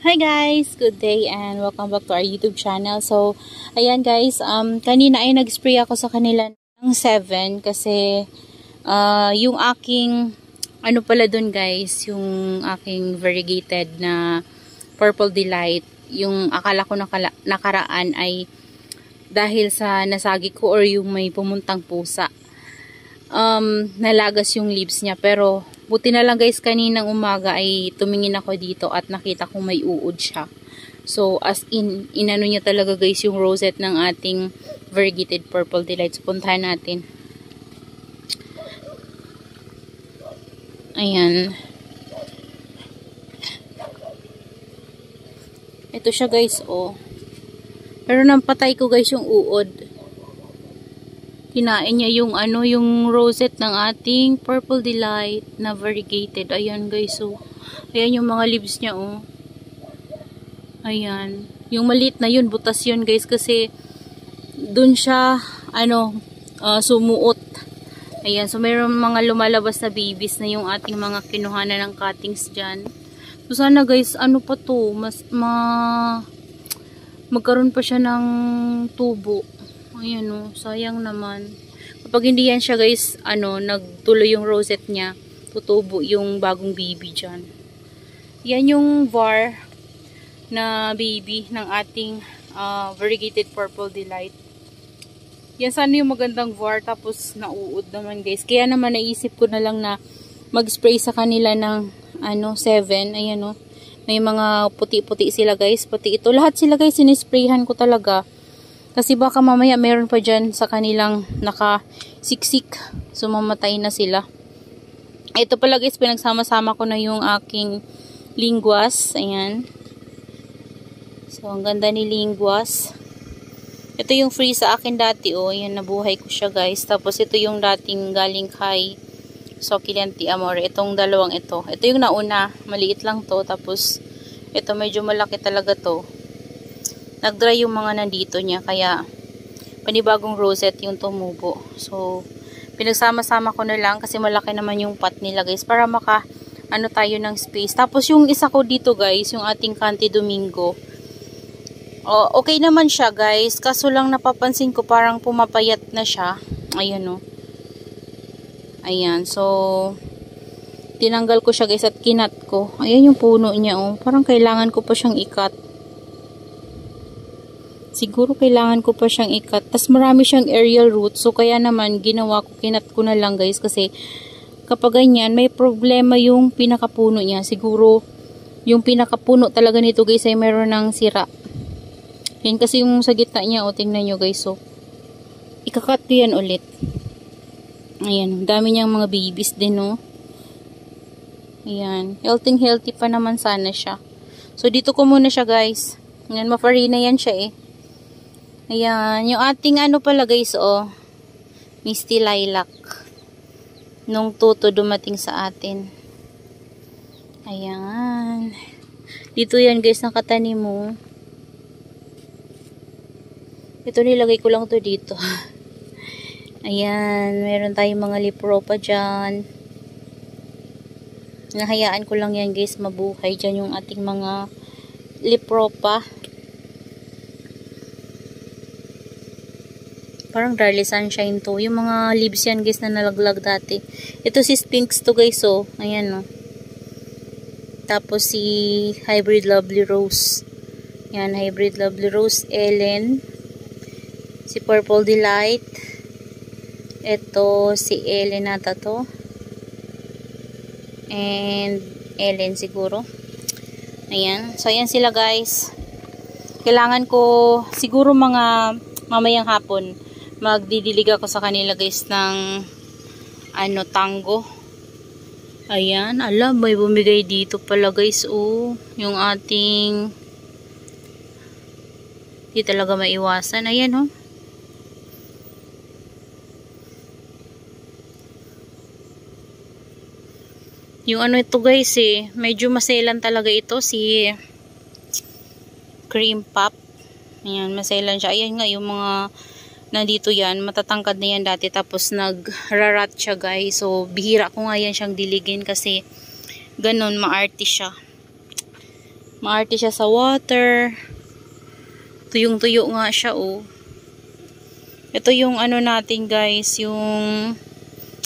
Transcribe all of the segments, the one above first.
Hi guys! Good day and welcome back to our YouTube channel. So, ayan guys, kanina ay nag-spray ako sa kanila ng 7 kasi yung aking, ano pala dun guys, yung aking variegated na Purple Delight, yung akala ko nakaraan ay dahil sa nasagi ko or yung may pumuntang pusa. Nalagas yung leaves niya, pero buti na lang guys, kaninang umaga ay tumingin ako dito at nakita kong may uod siya. So as in, inano niya talaga guys yung rosette ng ating variegated Purple Delight. So puntahan natin. Ayan. Ito siya guys, oh. Pero nampatay ko guys yung uod. Kinain niya yung yung rosette ng ating Purple Delight na variegated. Ayan guys, so ayan yung mga leaves niya, oh. Ayan. Yung maliit na yun, butas yun guys, kasi dun siya sumuot. Ayan, so mayroong mga lumalabas na babies na yung ating mga kinuhanan ng cuttings dyan. So sana guys, pa to, magkaroon pa siya ng tubo. Ayan, oh, sayang naman. Kapag hindi yan siya guys, nagtuloy yung rosette niya, tutubo yung bagong baby dyan. Yan yung var na baby ng ating variegated Purple Delight. Yan sana yung magandang var, tapos nauud naman guys. Kaya naman naisip ko na lang na mag-spray sa kanila ng 7. Ayan, oh. May mga puti-puti sila guys, pati ito. Lahat sila guys, sinisprayhan ko talaga. Kasi baka mamaya meron pa dyan sa kanilang nakasiksik. So mamatay na sila. Ito pala guys, pinagsama-sama ko na yung aking linguas. Ayan. So ang ganda ni linguas. Ito yung free sa akin dati, oh. Ayan, nabuhay ko siya guys. Tapos ito yung dating galing kay Succulent Amore. Itong dalawang ito. Ito yung nauna. Maliit lang to. Tapos ito medyo malaki talaga to. Nag-dry yung mga nandito niya, kaya panibagong rosette yung tumubo. So, pinagsama-sama ko na lang kasi malaki naman yung pot nila guys, para tayo ng space. Tapos yung isa ko dito guys, yung ating Canti Domingo. Okay naman siya guys, kaso lang napapansin ko parang pumapayat na siya. Ayan, oh. Ayan, so tinanggal ko siya guys at kinat ko. Ayan yung puno niya, oh. Parang kailangan ko pa siyang ikat. Siguro kailangan ko pa siyang ikat. Tapos marami siyang aerial roots. So kaya naman ginawa ko, kinat ko na lang guys. Kasi kapag ganyan, may problema yung pinakapuno niya. Siguro yung pinakapuno talaga nito guys ay meron ng sira. Yan kasi yung sa gitna niya. O tingnan nyo guys. So ikakat ko yan ulit. Ayan. Dami niyang mga babies din, no. Ayan. Healthy pa naman sana siya. So dito ko muna siya guys. Ayan. Mafarina yan siya eh. Ayan, yung ating pala guys, oh, Misty Lilac. Nung tuto dumating sa atin. Ayan. Dito yan guys, nakatanim mo. Ito nilagay ko lang to dito. Ayan, meron tayong mga lipropa dyan. Nahayaan ko lang yan guys, mabuhay dyan yung ating mga lipropa. Parang Darly Sunshine to. Yung mga leaves yan guys na nalaglag dati. Ito si Sphinx to guys, oh. Ayan, oh. Tapos si Hybrid Lovely Rose. Yan, Hybrid Lovely Rose. Ellen. Si Purple Delight. Ito si Ellen nata to. And Ellen siguro. Ayan. So ayan sila guys. Kailangan ko siguro mga mamayang hapon magdidilig ako sa kanila guys ng tango. Ayan, may bumigay dito pala guys, oh, yung ating di talaga maiwasan. Ayan, oh. Yung ito guys eh, medyo maselan talaga ito, si Cream Pop. Ayan, maselan siya. Ayan nga yung mga nandito yan, matatangkad na yan dati, tapos nagrarat siya guys. So bihira ko nga yan siyang diligin kasi ganun, maarte siya. Maarte siya sa water. Tuyong-tuyo nga siya, oh. Ito yung ano natin, guys, yung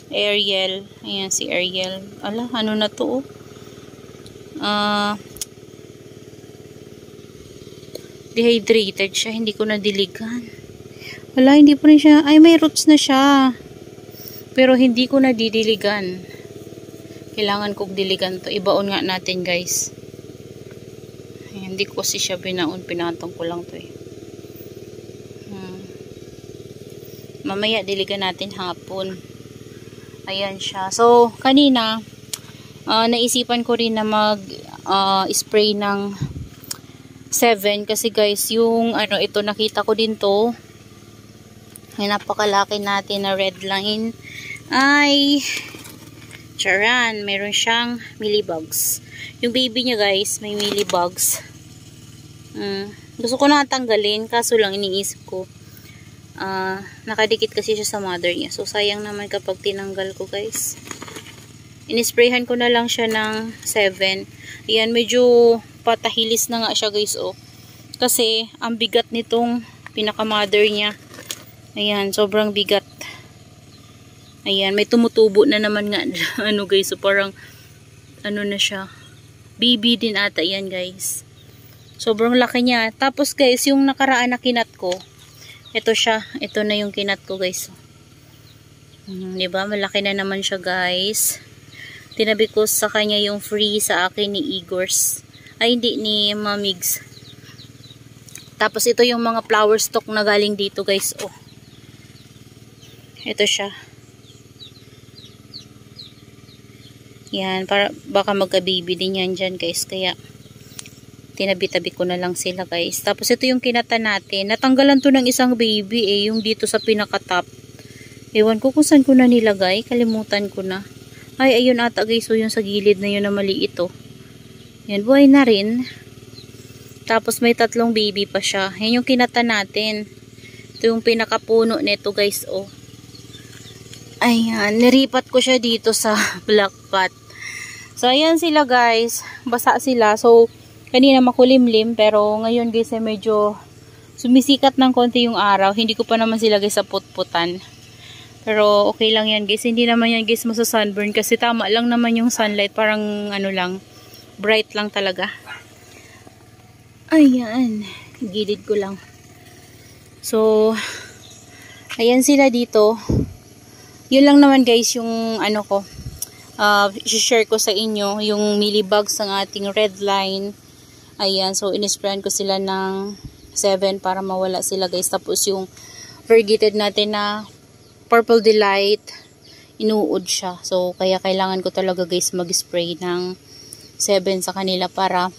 Ariel. Ayan, si Ariel. Ala, ano na to, oh. Dehydrated siya. Hindi ko na diligan. Wala, hindi pa rin siya. Ay, may roots na siya. Pero hindi ko na didiligan. Kailangan kong diligan to. Ibaon nga natin, guys. Ayan, hindi ko kasi siya binaon. Pinatong ko lang to, eh. Mamaya diligan natin hapon. Ayan siya. So, kanina, naisipan ko rin na mag-spray ng 7. Kasi guys, yung ano, ito nakita ko din to. Yung napakalaki natin na red line. Ay, charan, meron siyang millibugs. Yung baby niya guys, may millibugs. Gusto ko na tanggalin, kaso lang iniisip ko. Nakadikit kasi siya sa mother niya. So, sayang naman kapag tinanggal ko, guys. Inisprayhan ko na lang siya ng 7. Ayan, medyo patahilis na nga siya, guys, oh. Kasi, ang bigat nitong pinaka-mother niya. Ayan, sobrang bigat. Ayan, may tumutubo na naman nga. Ano, guys, so parang, ano na siya. Baby din ata, yan, guys. Sobrang laki niya. Tapos, guys, yung nakaraan na kinat ko, ito siya. Ito na yung kinat ko, guys. Diba? Malaki na naman siya, guys. Tinabi ko sa kanya yung free sa akin ni Igors. Ay, hindi. Ni Mamigs. Tapos, ito yung mga flower stock na galing dito, guys. Oh. Ito siya. Yan. Para, baka magka-baby din yan dyan, guys. Kaya, tinabi-tabi ko na lang sila, guys. Tapos ito yung kinata natin. Natanggalan to ng isang baby yung dito sa pinaka-top. Ewan ko kung saan ko na nilagay. Kalimutan ko na. Ay, ayun ata, guys. So, yung sa gilid na yun na mali ito. Yan, buhay na rin. Tapos may 3 baby pa siya. Yan yung kinata natin. Ito yung pinaka-puno nito, guys, oh. Ayan, niripat ko siya dito sa black pot. So, ayan sila, guys. Basa sila. So, kanina makulimlim, pero ngayon guys ay medyo sumisikat ng konti yung araw. Hindi ko pa naman sila guys sa putputan. Pero okay lang yan guys. Hindi naman yan guys masa-sunburn kasi tama lang naman yung sunlight. Parang ano lang, bright lang talaga. Ayan, gilid ko lang. So, ayan sila dito. Yun lang naman guys yung ano ko. share ko sa inyo yung millibugs ng ating red line. Ayan, so inisprayan ko sila ng 7 para mawala sila guys. Tapos yung variegated natin na Purple Delight, inuud siya. So kaya kailangan ko talaga guys mag-spray ng 7 sa kanila para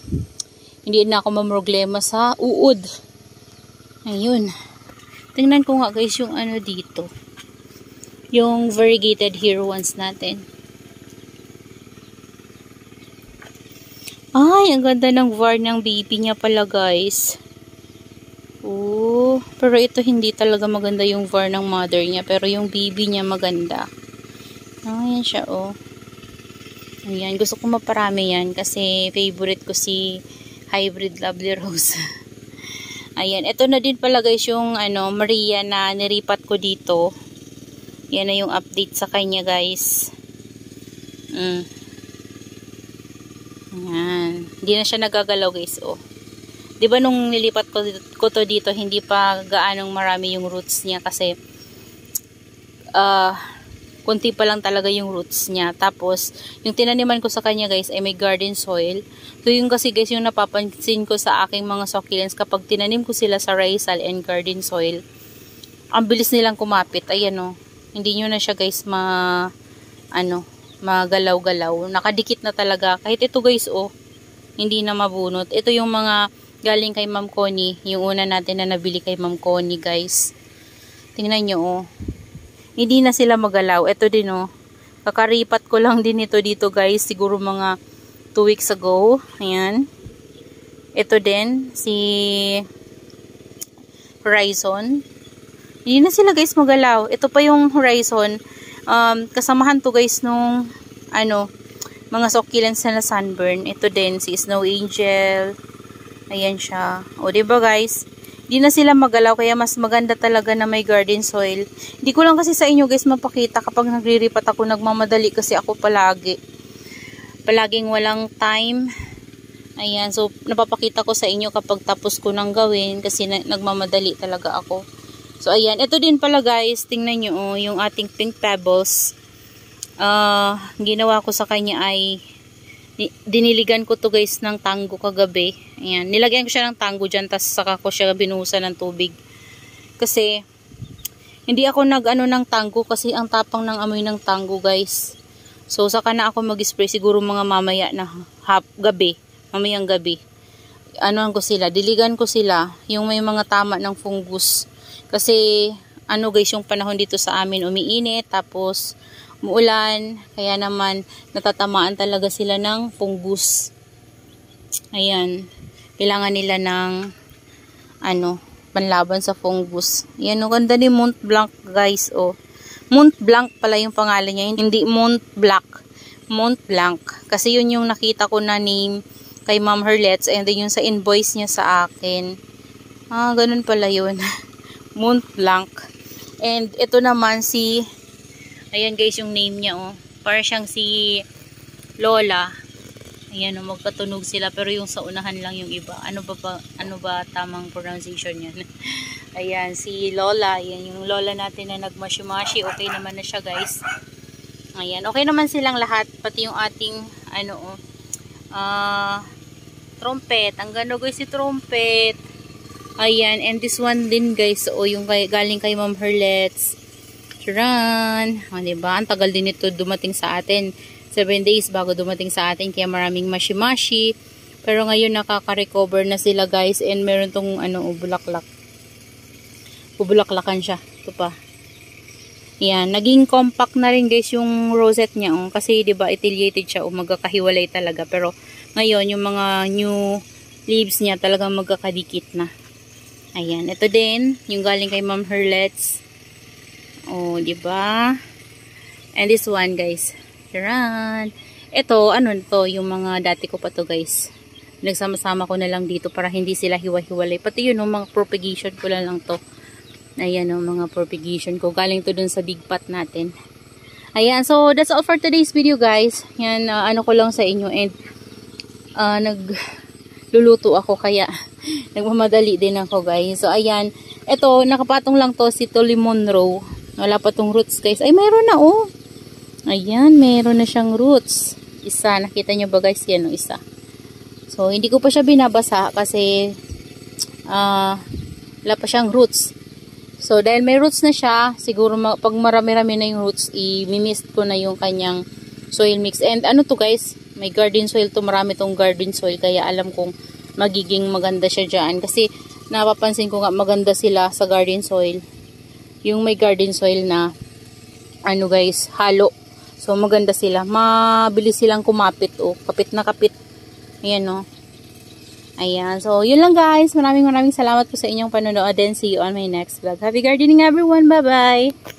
hindi na ako mamroblema sa uod. Ayun. Tingnan ko nga guys yung ano dito. Yung variegated hero ones natin. Ay, ang ganda ng var ng baby niya pala guys. Oh, pero ito hindi talaga maganda yung var ng mother niya. Pero yung baby niya maganda. Ayan siya oh. Ayan, gusto ko maparami yan. Kasi favorite ko si Hybrid Lovely Rose. Ayan, ito na din pala guys yung ano, Maria na niripat ko dito. Yan na yung update sa kanya guys. Ayan. Hindi na siya nagagalaw guys. Oh. Diba nung nilipat ko to dito, hindi pa gaanong marami yung roots niya kasi kunti pa lang talaga yung roots niya. Tapos, yung tinaniman ko sa kanya guys ay may garden soil. So yung kasi guys yung napapansin ko sa aking mga succulents kapag tinanim ko sila sa risal and garden soil, ang bilis nilang kumapit. Ayan o. Hindi nyo na siya guys magalaw-galaw. Nakadikit na talaga. Kahit ito guys oh, hindi na mabunot. Ito yung mga galing kay Ma'am Connie. Yung una natin na nabili kay Ma'am Connie guys. Tingnan nyo oh. Hindi na sila magalaw. Ito din oh. Kakaripat ko lang din ito dito guys. Siguro mga 2 weeks ago. Ayan. Ito din. Si Horizon. Hindi na sila guys magalaw. Ito pa yung Horizon. Kasamahan to guys nung ano, mga succulents na sunburn. Ito din, si Snow Angel. Ayan siya. O, diba guys? Hindi na sila magalaw, kaya mas maganda talaga na may garden soil. Hindi ko lang kasi sa inyo guys mapakita kapag nagriripat ako, nagmamadali kasi ako palagi. Palaging walang time. Ayan, so napapakita ko sa inyo kapag tapos ko nang gawin kasi nagmamadali talaga ako. So ayan, ito din pala guys, tingnan nyo oh, yung ating pink pebbles. Ginawa ko sa kanya ay diniligan ko to guys ng tanggo kagabi. Ayan, nilagyan ko siya ng tanggo dyan, tas saka ko siya binuhusan ng tubig. Kasi hindi ako nag-ano ng tanggo kasi ang tapang ng amoy ng tanggo guys. So saka na ako mag-spray siguro mga mamaya na gabi, mamayang gabi. Ano ko sila, diligan ko sila yung may mga tama ng fungus. Kasi ano guys, yung panahon dito sa amin umiinit, tapos umuulan, kaya naman natatamaan talaga sila ng fungus. Ayan, kailangan nila ng ano, panlaban sa fungus. Ayan, ang ganda ni Mont Blanc guys, oh. Mont Blanc pala yung pangalan niya, hindi Mont Blanc. Mont Blanc, kasi yun yung nakita ko na name kay Ma'am Herlets, and then yung sa invoice niya sa akin. Ganun pala yun. Mont Blanc. And ito naman si, ayan guys yung name niya oh. Para siyang si Lola. Ayan oh, magkatunog sila pero yung sa unahan lang yung iba. Ano ba tamang pronunciation niyan? Ayan si Lola, ayan yung Lola natin na nagmashi-mashi. Okay naman na siya guys. Ayan, okay naman silang lahat, pati yung ating ano trumpet. Ang ganda guys si trumpet. Ayan, and this one din guys, yung galing kay Ma'am Herlets. Charan! O, diba? Ang tagal din ito dumating sa atin. 7 days bago dumating sa atin, kaya maraming mashi-mashi. Pero ngayon nakaka-recover na sila guys, and meron tong bulaklak. Bubulaklakan siya. Ito pa. Yan, naging compact na rin guys yung rosette niya. Kasi diba, etillated siya o magkakahiwalay talaga. Pero ngayon, yung mga new leaves niya talagang magkakadikit na. Ayan, ito din, yung galing kay Ma'am Herlets. Oh, diba? And this one, guys. Charan! Ito, to, yung mga dati ko pa to, guys. Nagsama-sama ko na lang dito para hindi sila hiwa-hiwalay. Pati yun, mga propagation ko lang to. Ayan, mga propagation ko. Galing to dun sa big pot natin. Ayan, so that's all for today's video, guys. Yan, ano ko lang sa inyo. And, nagluluto ako, kaya nagmamadali din ako guys. So ayan, ito nakapatong lang to si Tolly Monroe. Wala pa tong roots guys. Ay mayroon na oh. Ayan, mayroon na siyang roots. Isa, nakita nyo ba guys? Yan o isa. So hindi ko pa siya binabasa kasi wala pa siyang roots. So dahil may roots na siya, siguro pag marami-rami na yung roots, i-mist ko na yung kanyang soil mix. And ano to guys, may garden soil to, marami tong garden soil, kaya alam kong magiging maganda siya dyan. Kasi napapansin ko nga maganda sila sa garden soil. Yung may garden soil na guys, halo. So maganda sila. Mabilis silang kumapit oh. Kapit na kapit. Ayan oh. Ayan. So yun lang guys. Maraming salamat po sa inyong panonood, and see you on my next vlog. Happy gardening everyone. Bye bye.